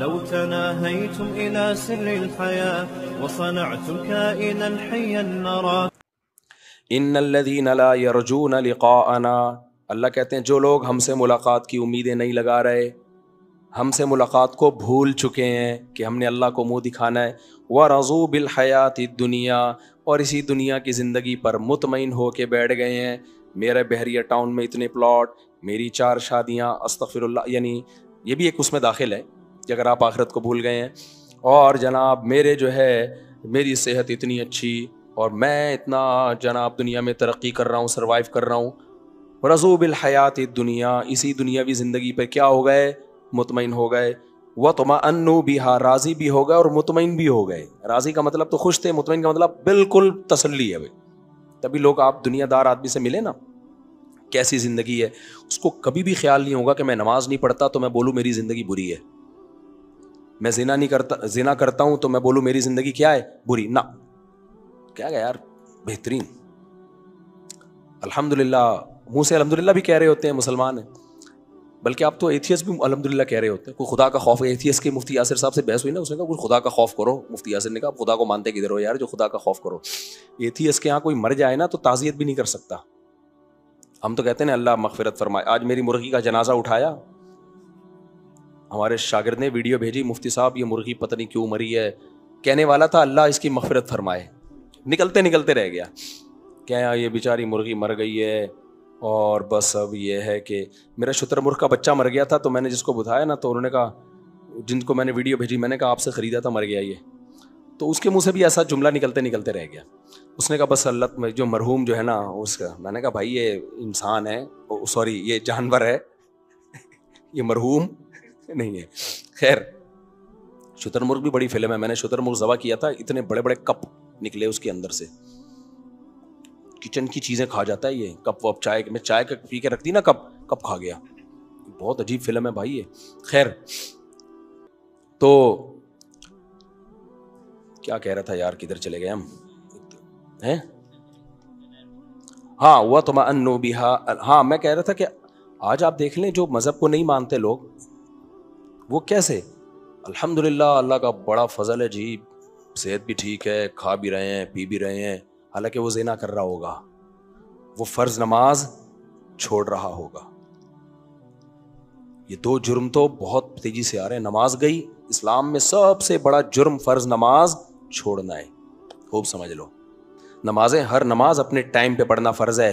لو تناهيتم إلى سر الحياة وصنعتم كائنا حيا نرى. ان الذين لا يرجون لقاءنا، اللہ کہتے ہیں جو لوگ ہم سے ملاقات کی امیدیں نہیں لگا رہے، ہم سے ملاقات کو بھول چکے ہیں کہ ہم نے اللہ کو منہ دکھانا ہے، وَرَضُوا بِالْحَيَاةِ الدُّنْيَا، اور اسی دنیا کی زندگی پر مطمئن ہو کے بیٹھ گئے ہیں، میرے بحریہ ٹاؤن میں اتنے پلاٹ، میری 4 شادیاں، استغفر اللہ، یعنی یہ بھی ایک اس میں داخل ہے کہ اگر آپ آخرت کو بھول گئے ہیں، اور جناب میرے جو ہے میری صحت اتنی اچھی اور میں اتنا جناب دنیا میں ترقی کر رہا ہوں، سروائیو کر رہا ہوں، رضوا بالحیات الدنیا، اسی دنیاوی زندگی پہ کیا ہو گئے؟ مطمئن ہو گئے، وطمأنوا بها، راضی بھی ہو گئے اور مطمئن بھی ہو گئے۔ راضی کا مطلب تو خوش تھے، مطمئن کا مطلب بالکل تسلی ہے بھائی۔ تبھی لوگ آپ دنیا دار آدمی سے ملے نا، کیسی زندگی ہے، اس کو کبھی بھی خیال نہیں ہوگا کہ میں نماز نہیں پڑھتا تو میں بولوں میری زندگی بری ہے، میں زنا کرتا ہوں تو میں بولوں میری زندگی کیا ہے؟ بری۔ نہ، کیا گیا یار، بہترین، الحمدللہ، منہ سے الحمدللہ بھی کہہ رہے ہوتے ہیں، مسلمان ہیں، بلکہ آپ تو ایتھیس بھی الحمدللہ کہہ رہے ہوتے ہیں۔ کوئی خدا کا خوف، ایتھیس کے مفتی یاسر صاحب سے بحث ہوئی نا، اس نے کہا کوئی خدا کا خوف کرو، مفتی یاسر نے کہا خدا کو مانتے کدھر ہو یار جو خدا کا خوف کرو۔ ایتھیس کے یہاں کوئی مر جائے نا تو تعزیت بھی نہیں کر سکتا، ہم تو کہتے ہیں اللہ مغفرت فرمائے۔ آج میری مرغی کا جنازہ اٹھایا، ہمارے شاگرد نے ویڈیو بھیجی، مفتی صاحب یہ مرغی پتہ نہیں کیوں مری ہے، کہنے والا تھا اللہ اس کی مغفرت فرمائے، نکلتے نکلتے رہ گیا، کیا یہ بیچاری مرغی مر گئی ہے، اور بس اب یہ ہے کہ میرا شتر مرغ کا بچہ مر گیا تھا، تو میں نے جس کو بتایا نا تو انہوں نے کہا، جن کو میں نے ویڈیو بھیجی، میں نے کہا آپ سے خریدا تھا مر گیا یہ، تو اس کے منہ سے بھی ایسا جملہ نکلتے نکلتے رہ گیا۔ اس نے کہا بس اللہ جو مرحوم جو ہے نا اس کا، میں نے کہا بھائی یہ انسان ہے، سوری یہ جانور ہے، یہ مرحوم نہیں ہے۔ خیر، شتر مرغ بھی بڑی فلم ہے، میں نے شتر مرغ ذبح کیا تھا، اتنے بڑے بڑے کپ نکلے اس کے اندر سے، کچن کی چیزیں کھا جاتا ہے یہ، کپ وپ، چائے میں چائے کا پی کے رکھ دی نا کپ کھا گیا، بہت عجیب فلم ہے بھائی یہ۔ خیر، تو کیا کہہ رہا تھا یار، کدھر چلے گئے ہم ہیں؟ ہاں، وَطْمَأَنُّوا بِهَا، ہاں میں کہہ رہا تھا کہ آج آپ دیکھ لیں جو مذہب کو نہیں مانتے لوگ، وہ کیسے الحمدللہ اللہ کا بڑا فضل ہے جی، صحت بھی ٹھیک ہے، کھا بھی رہے ہیں، پی بھی رہے ہیں، حالانکہ وہ زنا کر رہا ہوگا، وہ فرض نماز چھوڑ رہا ہوگا۔ یہ 2 جرم تو بہت تیزی سے آ رہے ہیں۔ نماز گئی، اسلام میں سب سے بڑا جرم فرض نماز چھوڑنا ہے، خوب سمجھ لو۔ نمازیں، ہر نماز اپنے ٹائم پہ پڑھنا فرض ہے،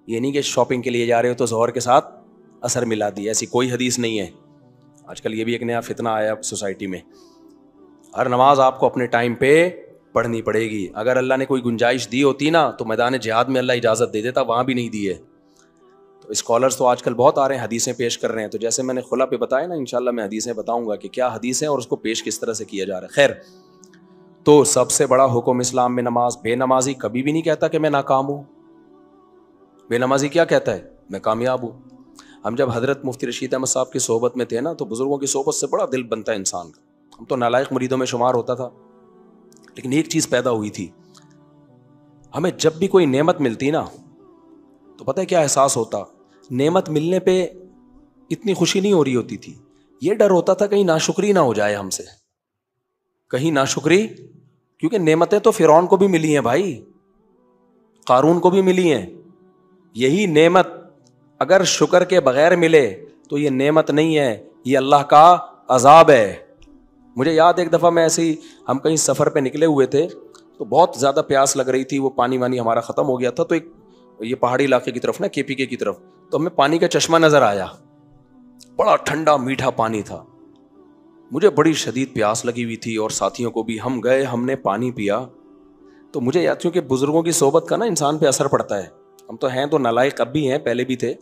یہ نہیں کہ شاپنگ کے لیے جا رہے ہو تو ظہر کے ساتھ اثر ملا دی، ایسی کوئی حدیث نہیں ہے۔ آج کل یہ بھی ایک نیا فتنہ آیا سوسائٹی میں، ہر نماز آپ کو اپنے ٹائم پہ پڑھنی پڑے گی۔ اگر اللہ نے کوئی گنجائش دی ہوتی نا تو میدان جہاد میں اللہ اجازت دے دیتا، وہاں بھی نہیں دی ہے۔ تو اسکالرز تو آج کل بہت آ رہے ہیں، حدیثیں پیش کر رہے ہیں، تو جیسے میں نے خلا پہ بتایا نا، انشاءاللہ میں حدیثیں بتاؤں گا کہ کیا حدیث ہے اور اس کو پیش کس طرح سے کیا جا رہا ہے۔ خیر، تو سب سے بڑا حکم اسلام میں نماز۔ بے نمازی کبھی بھی نہیں کہتا کہ میں ناکام ہوں، بے نمازی کیا کہتا ہے؟ میں کامیاب ہوں۔ ہم جب حضرت مفتی رشید احمد صاحب کی صحبت میں تھے نا تو بزرگوں کی صحبت سے بڑا دل بنتا ہے انسان کا، ہم تو نالائق مریدوں میں شمار ہوتا تھا، لیکن ایک چیز پیدا ہوئی تھی، ہمیں جب بھی کوئی نعمت ملتی نا تو پتہ ہے کیا احساس ہوتا؟ نعمت ملنے پہ اتنی خوشی نہیں ہو رہی ہوتی تھی، یہ ڈر ہوتا تھا کہیں ناشکری نہ ہو جائے ہم سے، کہیں ناشکری، کیونکہ نعمتیں تو فرعون کو بھی ملی ہیں بھائی، قارون کو بھی ملی ہیں، یہی نعمت اگر شکر کے بغیر ملے تو یہ نعمت نہیں ہے، یہ اللہ کا عذاب ہے۔ مجھے یاد ایک دفعہ میں ایسے ہی، ہم کہیں سفر پہ نکلے ہوئے تھے تو بہت زیادہ پیاس لگ رہی تھی، وہ پانی وانی ہمارا ختم ہو گیا تھا، تو ایک یہ پہاڑی علاقے کی طرف نا، KPK کی طرف، تو ہمیں پانی کا چشمہ نظر آیا، بڑا ٹھنڈا میٹھا پانی تھا، مجھے بڑی شدید پیاس لگی ہوئی تھی اور ساتھیوں کو بھی، ہم گئے، ہم نے پانی پیا، تو مجھے یاد، کیونکہ بزرگوں کی صحبت کا نا انسان پہ اثر پڑتا ہے، ہم تو ہیں تو نالائق اب بھی ہیں، پہلے بھی تھے،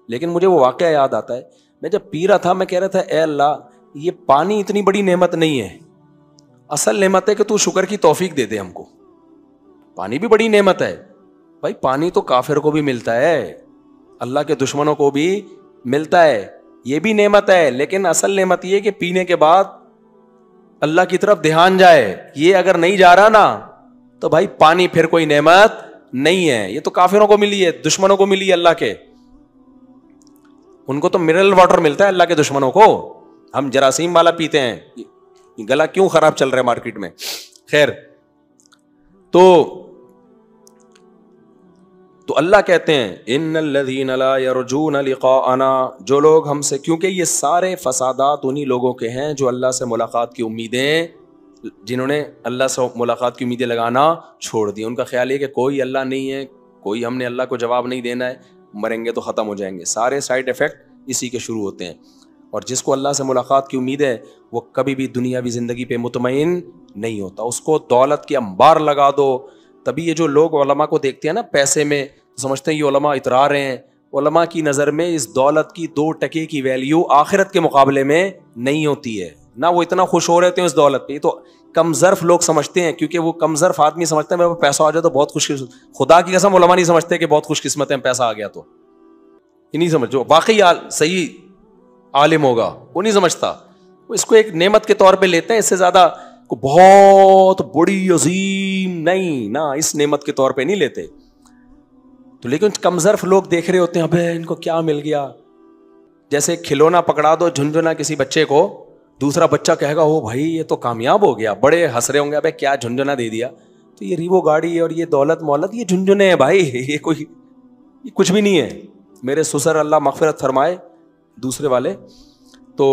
لیکن مجھے وہ واقعہ یاد آتا ہے، میں جب پی رہا تھا میں کہہ رہا تھا اے اللہ یہ پانی اتنی بڑی نعمت نہیں ہے، اصل نعمت ہے کہ تو شکر کی توفیق دے دے ہم کو۔ پانی بھی بڑی نعمت ہے بھائی، پانی تو کافر کو بھی ملتا ہے، اللہ کے دشمنوں کو بھی ملتا ہے، یہ بھی نعمت ہے، لیکن اصل نعمت یہ کہ پینے کے بعد اللہ کی طرف دھیان جائے، یہ اگر نہیں جا رہا نا تو بھائی پانی پھر کوئی نعمت نہیں ہے، یہ تو کافروں کو ملی ہے، دشمنوں کو ملی ہے اللہ کے، ان کو تو منرل واٹر ملتا ہے اللہ کے دشمنوں کو، ہم جراثیم والا پیتے ہیں، گلا کیوں خراب چل رہا ہے مارکیٹ میں. خیر, تو اللہ کہتے ہیں ان الذین لا یرجون لقاءنا, جو لوگ ہم سے, کیونکہ یہ سارے فسادات انہی لوگوں کے ہیں جو اللہ سے ملاقات کی امیدیں, جنہوں نے اللہ سے ملاقات کی امیدیں لگانا چھوڑ دی. ان کا خیال ہے کہ کوئی اللہ نہیں ہے, کوئی ہم نے اللہ کو جواب نہیں دینا ہے, مریں گے تو ختم ہو جائیں گے. سارے سائیڈ ایفیکٹ اسی کے شروع ہوتے ہیں. اور جس کو اللہ سے ملاقات کی امید ہے وہ کبھی بھی دنیاوی زندگی پہ مطمئن نہیں ہوتا. اس کو دولت کے انبار لگا دو. تبھی یہ جو لوگ علماء کو دیکھتے ہیں نا پیسے میں, سمجھتے ہیں یہ علماء اترا رہے ہیں. علماء کی نظر میں اس دولت کی 2 ٹکے کی ویلیو آخرت کے مقابلے میں نہیں ہوتی ہے. نہ وہ اتنا خوش ہو رہے تھے اس دولت پہ, تو کم ظرف لوگ سمجھتے ہیں, کیونکہ وہ کم ظرف آدمی سمجھتے ہیں میرے پاس پیسہ آ جائے تو بہت خوش. خدا کی قسم علماء نہیں سمجھتے کہ بہت خوش قسمت ہے پیسہ آ گیا تو, یہ نہیں سمجھ. جو واقعی صحیح عالم ہوگا وہ نہیں سمجھتا, وہ اس کو ایک نعمت کے طور پہ لیتے ہیں. اس سے زیادہ کو بہت بڑی عظیم نہیں, نہ اس نعمت کے طور پہ نہیں لیتے. تو لیکن کم ظرف لوگ دیکھ رہے ہوتے ہیں ابے ان کو کیا مل گیا. جیسے کھلونا پکڑا دو جھنجھنا کسی بچے کو, دوسرا بچہ کہے گا او بھائی یہ تو کامیاب ہو گیا, بڑے ہنس رہے ہوں گے ابے کیا جھنجھنا دے دیا. تو یہ ریوو گاڑی اور یہ دولت مولت یہ جھنجھنے ہیں بھائی, یہ کچھ بھی نہیں ہے. میرے سسر اللہ مغفرت فرمائے دوسرے والے, تو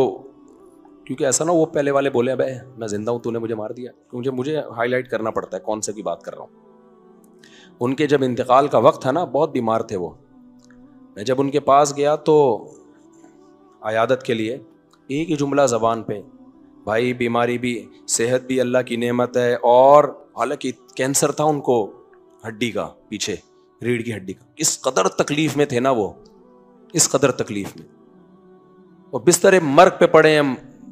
کیونکہ ایسا نا وہ پہلے والے بولے ابے میں زندہ ہوں تو نے مجھے مار دیا, مجھے ہائی لائٹ کرنا پڑتا ہے کون سے کی بات کر رہا ہوں. ان کے جب انتقال کا وقت تھا نا, بہت بیمار تھے وہ, میں جب ان کے پاس گیا تو عیادت کے لیے, ایک ہی جملہ زبان پہ, بھائی بیماری بھی صحت بھی اللہ کی نعمت ہے. اور حالانکہ کینسر تھا ان کو ہڈی کا, پیچھے ریڑھ کی ہڈی کا. اس قدر تکلیف میں تھے نا وہ, اس قدر تکلیف میں, اور بستر مرگ پہ پڑے ہیں,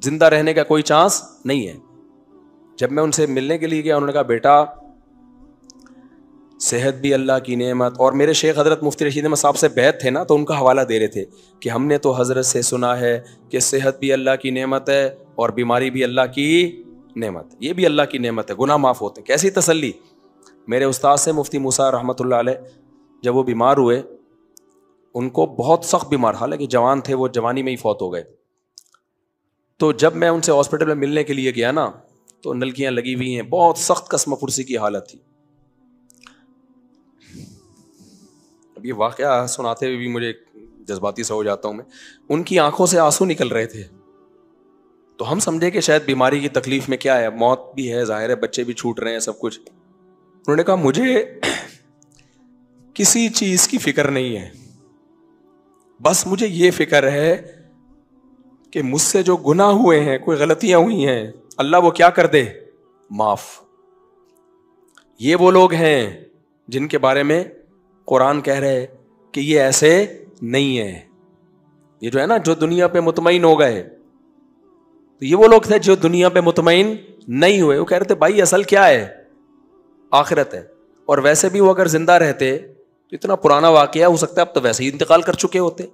زندہ رہنے کا کوئی چانس نہیں ہے. جب میں ان سے ملنے کے لیے گیا انہوں نے کہا بیٹا صحت بھی اللہ کی نعمت, اور میرے شیخ حضرت مفتی رشید احمد صاحب سے بیعت تھے نا, تو ان کا حوالہ دے رہے تھے کہ ہم نے تو حضرت سے سنا ہے کہ صحت بھی اللہ کی نعمت ہے اور بیماری بھی اللہ کی نعمت, یہ بھی اللہ کی نعمت ہے, گناہ معاف ہوتے ہیں. کیسی تسلی. میرے استاد سے مفتی موسیٰ رحمۃ اللہ علیہ, جب وہ بیمار ہوئے, ان کو بہت سخت بیمار, حالانکہ جوان تھے, وہ جوانی میں ہی فوت ہو گئے. تو جب میں ان سے ہاسپٹل میں ملنے کے لیے گیا نا, تو نلکیاں لگی ہوئی ہیں, بہت سخت قسم پرسی کی حالت تھی. اب یہ واقعہ سناتے ہوئے بھی مجھے جذباتی سا ہو جاتا ہوں میں. ان کی آنکھوں سے آنسو نکل رہے تھے, تو ہم سمجھے کہ شاید بیماری کی تکلیف میں کیا ہے, موت بھی ہے ظاہر ہے, بچے بھی چھوٹ رہے ہیں, سب کچھ. انہوں نے کہا مجھے کسی چیز کی فکر نہیں ہے, بس مجھے یہ فکر ہے کہ مجھ سے جو گناہ ہوئے ہیں, کوئی غلطیاں ہوئی ہیں, اللہ وہ کیا کر دے, معاف. یہ وہ لوگ ہیں جن کے بارے میں قرآن کہہ رہے کہ یہ ایسے نہیں ہے. یہ جو ہے نا جو دنیا پہ مطمئن ہو گئے, تو یہ وہ لوگ تھے جو دنیا پہ مطمئن نہیں ہوئے. وہ کہہ رہے تھے بھائی اصل کیا ہے, آخرت ہے. اور ویسے بھی وہ اگر زندہ رہتے تو اتنا پرانا واقعہ ہو سکتا ہے اب تو ویسے ہی انتقال کر چکے ہوتے.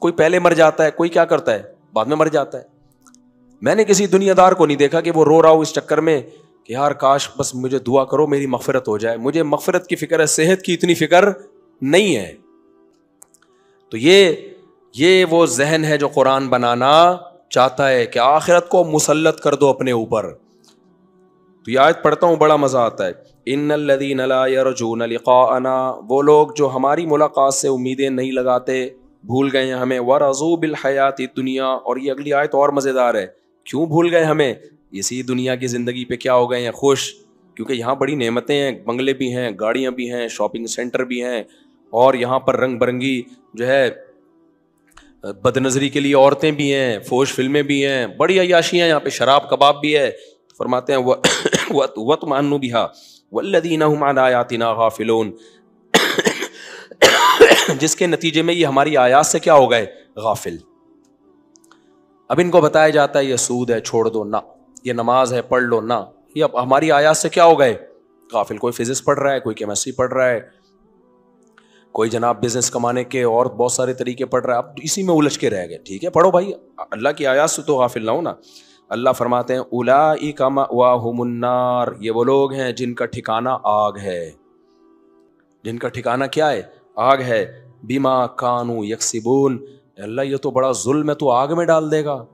کوئی پہلے مر جاتا ہے, کوئی کیا کرتا ہے بعد میں مر جاتا ہے. میں نے کسی دنیا دار کو نہیں دیکھا کہ وہ رو رہا ہو اس چکر میں کہ یار کاش بس مجھے دعا کرو میری مغفرت ہو جائے. مجھے مغفرت کی فکر ہے, صحت کی اتنی فکر نہیں ہے. تو یہ وہ ذہن ہے جو قرآن بنانا چاہتا ہے کہ آخرت کو مسلط کر دو اپنے اوپر. تو یہ آیت پڑھتا ہوں بڑا مزہ آتا ہے. ان الذین لا یرجون لقاءنا, وہ لوگ جو ہماری ملاقات سے امیدیں نہیں لگاتے, بھول گئے ہیں ہمیں. ورضوا بالحیات الدنیا, اور یہ اگلی آیت اور مزیدار ہے. کیوں بھول گئے ہمیں, اسی دنیا کی زندگی پہ کیا ہو گئے ہیں, خوش. کیونکہ یہاں بڑی نعمتیں ہیں, بنگلے بھی ہیں, گاڑیاں بھی ہیں, شاپنگ سینٹر بھی ہیں, اور یہاں پر رنگ برنگی جو ہے بد نظری کے لیے عورتیں بھی ہیں, فوش فلمیں بھی ہیں, بڑی عیاشیاں یہاں پہ, شراب کباب بھی ہے. فرماتے ہیں وَاطْمَأَنُّوا بِهَا وَالَّذِينَ هُمْ عَنْ آيَاتِنَا غَافِلُونَ, جس کے نتیجے میں یہ ہماری آیات سے کیا ہو گئے, غافل. اب ان کو بتایا جاتا ہے یہ سود ہے چھوڑ دو, نہ. یہ نماز ہے پڑھ لو, نہ. یہ اب ہماری آیات سے کیا ہو گئے, غافل. کوئی فزکس پڑھ رہا ہے, کوئی کیمسٹری پڑھ رہا ہے, کوئی جناب بزنس کمانے کے اور بہت سارے طریقے پڑھ رہا ہے, اب اسی میں الجھ کے رہ گئے. ٹھیک ہے پڑھو بھائی, اللہ کی آیات سے تو غافل نہ ہو نا. اللہ فرماتے ہیں اولئک مأواہم النار, یہ وہ لوگ ہیں جن کا ٹھکانہ آگ ہے. جن کا ٹھکانہ کیا ہے, آگ ہے. بما کانوا یکسبون, اللہ یہ تو بڑا ظلم ہے, تو آگ میں ڈال دے گا.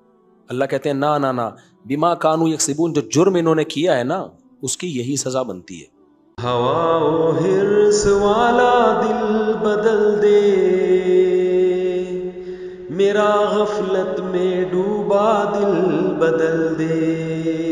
اللہ کہتے ہیں نہ نہ نہ, بما کانوا یکسبون، جو جرم انہوں نے کیا ہے نا اس کی یہی سزا بنتی ہے. ہوا و حرص والا دل بدل دے، میرا غفلت میں ڈوبا دل بدل دے.